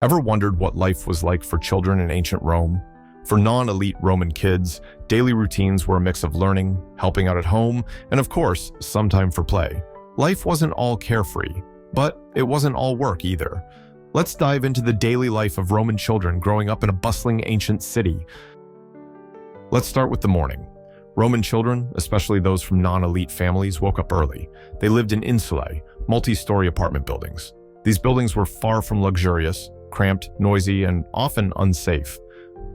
Ever wondered what life was like for children in ancient Rome? For non-elite Roman kids, daily routines were a mix of learning, helping out at home, and of course, some time for play. Life wasn't all carefree, but it wasn't all work either. Let's dive into the daily life of Roman children growing up in a bustling ancient city. Let's start with the morning. Roman children, especially those from non-elite families, woke up early. They lived in insulae, multi-story apartment buildings. These buildings were far from luxurious, cramped, noisy, and often unsafe.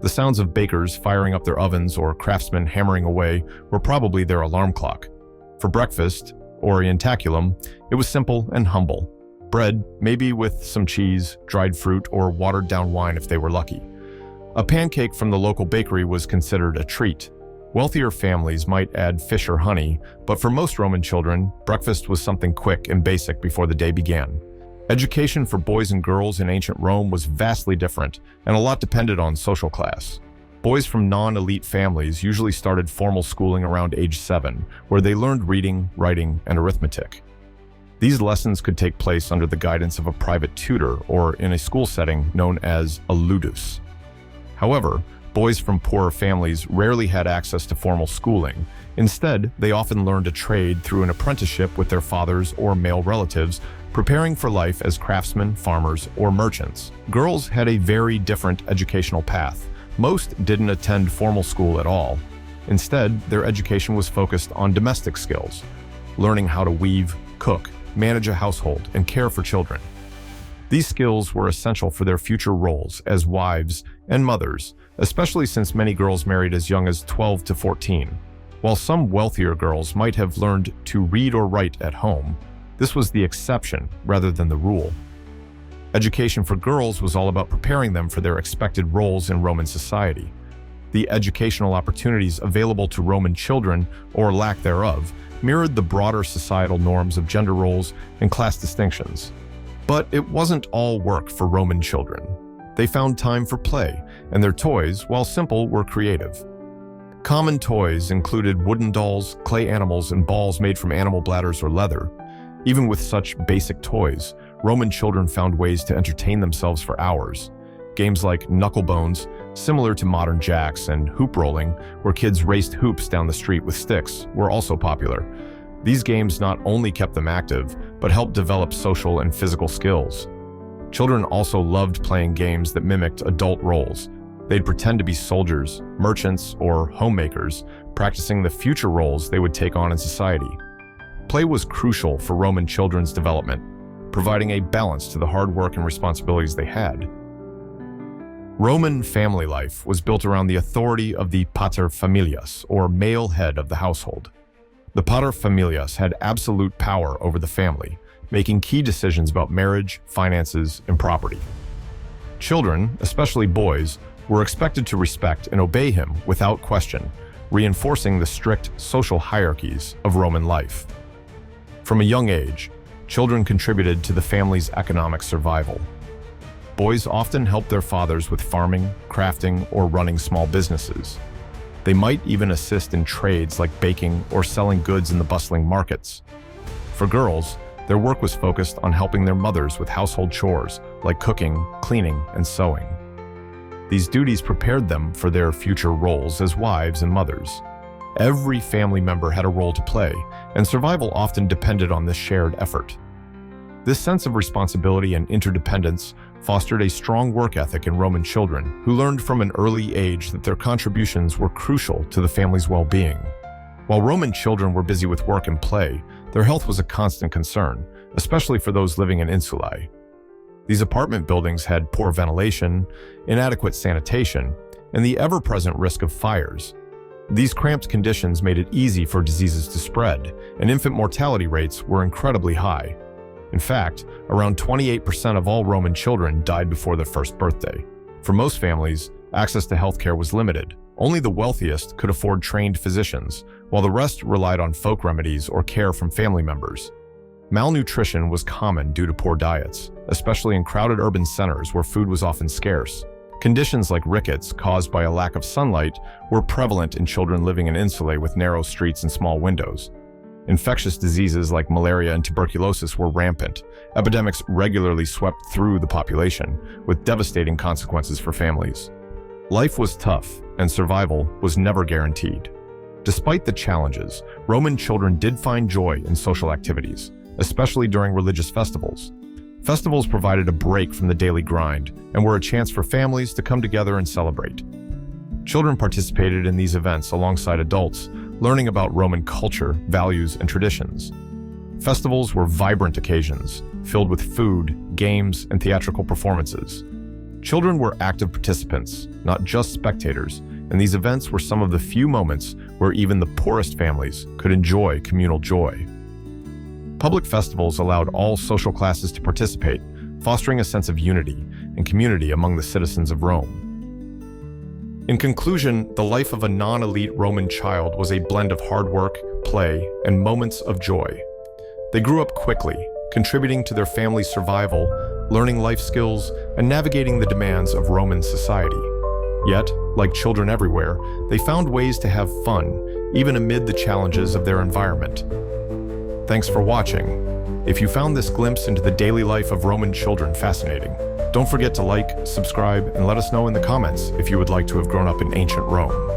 The sounds of bakers firing up their ovens or craftsmen hammering away were probably their alarm clock. For breakfast, orientaculum, it was simple and humble. Bread, maybe with some cheese, dried fruit, or watered-down wine if they were lucky. A pancake from the local bakery was considered a treat. Wealthier families might add fish or honey, but for most Roman children, breakfast was something quick and basic before the day began. Education for boys and girls in ancient Rome was vastly different, and a lot depended on social class. Boys from non-elite families usually started formal schooling around age 7, where they learned reading, writing, and arithmetic. These lessons could take place under the guidance of a private tutor or in a school setting known as a ludus. However, boys from poorer families rarely had access to formal schooling. Instead, they often learned a trade through an apprenticeship with their fathers or male relatives, preparing for life as craftsmen, farmers, or merchants. Girls had a very different educational path. Most didn't attend formal school at all. Instead, their education was focused on domestic skills, learning how to weave, cook, manage a household, and care for children. These skills were essential for their future roles as wives and mothers, especially since many girls married as young as 12 to 14. While some wealthier girls might have learned to read or write at home, this was the exception rather than the rule. Education for girls was all about preparing them for their expected roles in Roman society. The educational opportunities available to Roman children, or lack thereof, mirrored the broader societal norms of gender roles and class distinctions. But it wasn't all work for Roman children. They found time for play, and their toys, while simple, were creative. Common toys included wooden dolls, clay animals, and balls made from animal bladders or leather. Even with such basic toys, Roman children found ways to entertain themselves for hours. Games like knucklebones, similar to modern jacks, and hoop rolling, where kids raced hoops down the street with sticks, were also popular. These games not only kept them active, but helped develop social and physical skills. Children also loved playing games that mimicked adult roles. They'd pretend to be soldiers, merchants, or homemakers, practicing the future roles they would take on in society. Play was crucial for Roman children's development, providing a balance to the hard work and responsibilities they had. Roman family life was built around the authority of the paterfamilias, or male head of the household. The paterfamilias had absolute power over the family, making key decisions about marriage, finances, and property. Children, especially boys, were expected to respect and obey him without question, reinforcing the strict social hierarchies of Roman life. From a young age, children contributed to the family's economic survival. Boys often helped their fathers with farming, crafting, or running small businesses. They might even assist in trades like baking or selling goods in the bustling markets. For girls, their work was focused on helping their mothers with household chores like cooking, cleaning, and sewing. These duties prepared them for their future roles as wives and mothers. Every family member had a role to play, and survival often depended on this shared effort. This sense of responsibility and interdependence fostered a strong work ethic in Roman children, who learned from an early age that their contributions were crucial to the family's well-being. While Roman children were busy with work and play, their health was a constant concern, especially for those living in insulae. These apartment buildings had poor ventilation, inadequate sanitation, and the ever-present risk of fires. These cramped conditions made it easy for diseases to spread, and infant mortality rates were incredibly high. In fact, around 28% of all Roman children died before their first birthday. For most families, access to healthcare was limited. Only the wealthiest could afford trained physicians, while the rest relied on folk remedies or care from family members. Malnutrition was common due to poor diets, especially in crowded urban centers where food was often scarce. Conditions like rickets, caused by a lack of sunlight, were prevalent in children living in insulae with narrow streets and small windows. Infectious diseases like malaria and tuberculosis were rampant. Epidemics regularly swept through the population, with devastating consequences for families. Life was tough, and survival was never guaranteed. Despite the challenges, Roman children did find joy in social activities, especially during religious festivals. Festivals provided a break from the daily grind and were a chance for families to come together and celebrate. Children participated in these events alongside adults, learning about Roman culture, values, and traditions. Festivals were vibrant occasions, filled with food, games, and theatrical performances. Children were active participants, not just spectators, and these events were some of the few moments where even the poorest families could enjoy communal joy. Public festivals allowed all social classes to participate, fostering a sense of unity and community among the citizens of Rome. In conclusion, the life of a non-elite Roman child was a blend of hard work, play, and moments of joy. They grew up quickly, contributing to their family's survival, learning life skills, and navigating the demands of Roman society. Yet, like children everywhere, they found ways to have fun, even amid the challenges of their environment. Thanks for watching. If you found this glimpse into the daily life of Roman children fascinating, don't forget to like, subscribe, and let us know in the comments if you would like to have grown up in ancient Rome.